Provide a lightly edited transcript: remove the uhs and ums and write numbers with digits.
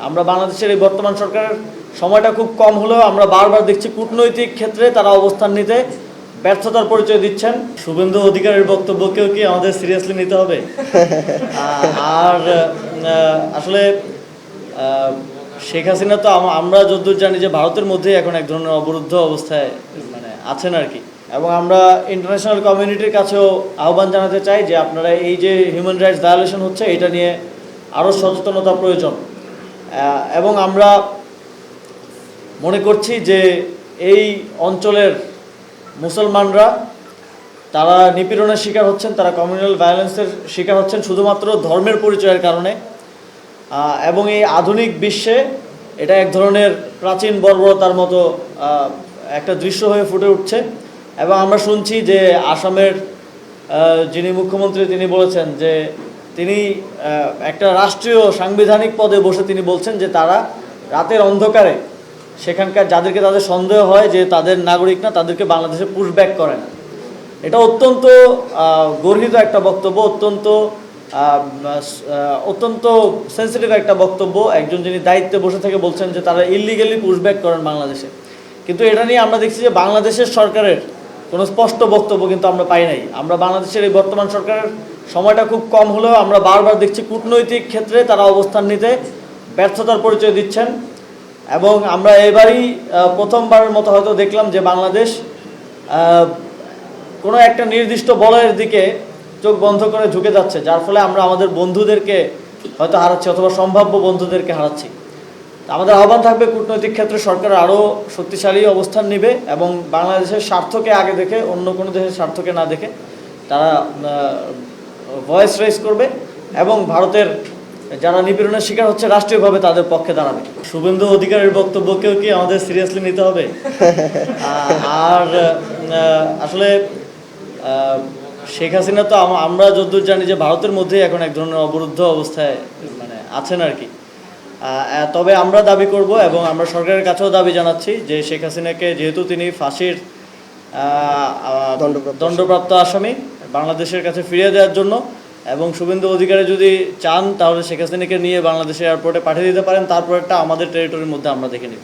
আমরা বাংলাদেশের এই বর্তমান সরকারের সময়টা খুব কম হলেও আমরা বারবার দেখছি কূটনৈতিক ক্ষেত্রে তারা অবস্থান নিতে ব্যর্থতার পরিচয় দিচ্ছেন। শুভেন্দু অধিকারীর বক্তব্যকেও কি আমাদের সিরিয়াসলি নিতে হবে? আর আসলে শেখ হাসিনা তো আমরা যতদূর জানি যে ভারতের মধ্যেই এখন এক ধরনের অবরুদ্ধ অবস্থায় আছেন আর কি। এবং আমরা ইন্টারন্যাশনাল কমিউনিটির কাছেও আহ্বান জানাতে চাই যে আপনারা এই যে হিউম্যান রাইটস ভায়োলেশন হচ্ছে এটা নিয়ে আরও সচেতনতা প্রয়োজন। এবং আমরা মনে করছি যে এই অঞ্চলের মুসলমানরা তারা নিপীড়নের শিকার হচ্ছেন, তারা কমিউনাল ভায়োলেন্সের শিকার হচ্ছেন শুধুমাত্র ধর্মের পরিচয়ের কারণে। এবং এই আধুনিক বিশ্বে এটা এক ধরনের প্রাচীন বর্বরতার মতো একটা দৃশ্য হয়ে ফুটে উঠছে। এবং আমরা শুনছি যে আসামের যিনি মুখ্যমন্ত্রী তিনি বলেছেন যে তিনি একটা রাষ্ট্রীয় সাংবিধানিক পদে বসে তিনি বলছেন যে তারা রাতের অন্ধকারে সেখানকার যাদেরকে তাদের সন্দেহ হয় যে তাদের নাগরিক না তাদেরকে বাংলাদেশে পুশব্যাক করে না। এটা অত্যন্ত গর্হিত একটা বক্তব্য, অত্যন্ত সেন্সিটিভ একটা বক্তব্য। একজন যিনি দায়িত্বে বসে থেকে বলছেন যে তারা ইলিগালি পুশব্যাক করেন বাংলাদেশে। কিন্তু এটা নিয়ে আমরা দেখছি যে বাংলাদেশের সরকারের কোনো স্পষ্ট বক্তব্য কিন্তু আমরা পাই নাই। আমরা বাংলাদেশের এই বর্তমান সরকারের সময়টা খুব কম হলেও আমরা বারবার দেখছি কূটনৈতিক ক্ষেত্রে তারা অবস্থান নিতে ব্যর্থতার পরিচয় দিচ্ছেন। এবং আমরা এবারই প্রথমবারের মতো হয়তো দেখলাম যে বাংলাদেশ কোনো একটা নির্দিষ্ট বলয়ের দিকে চোখ বন্ধ করে ঝুঁকে যাচ্ছে, যার ফলে আমরা আমাদের বন্ধুদেরকে হয়তো হারাচ্ছি অথবা সম্ভাব্য বন্ধুদেরকে হারাচ্ছি। আমাদের আহ্বান থাকবে কূটনৈতিক ক্ষেত্রে সরকার আরও শক্তিশালী অবস্থান নেবে এবং বাংলাদেশের স্বার্থকে আগে দেখে অন্য কোনো দেশের স্বার্থকে না দেখে তারা ভয়েস রেজ করবে এবং ভারতের যারা নিপীড়নের শিকার হচ্ছে রাষ্ট্রীয়ভাবে তাদের পক্ষে দাঁড়াবে। শুভেন্দু অধিকারীর বক্তব্যকেও কি আমাদের সিরিয়াসলি নিতে হবে? আর আসলে শেখ হাসিনা তো আমরা যতদূর জানি যে ভারতের মধ্যেই এখন এক ধরনের অবরুদ্ধ অবস্থায় আছেন আর কি। তবে আমরা দাবি করব এবং আমরা সরকারের কাছেও দাবি জানাচ্ছি যে শেখ হাসিনাকে যেহেতু তিনি ফাঁসির দণ্ডপ্রাপ্ত আসামি বাংলাদেশের কাছে ফিরিয়ে দেওয়ার জন্য, এবং শুভেন্দু অধিকারী যদি চান তাহলে শেখ হাসিনাকে নিয়ে বাংলাদেশের এয়ারপোর্টে পাঠিয়ে দিতে পারেন, তারপর একটা আমাদের টেরিটরির মধ্যে আমরা দেখে নিব।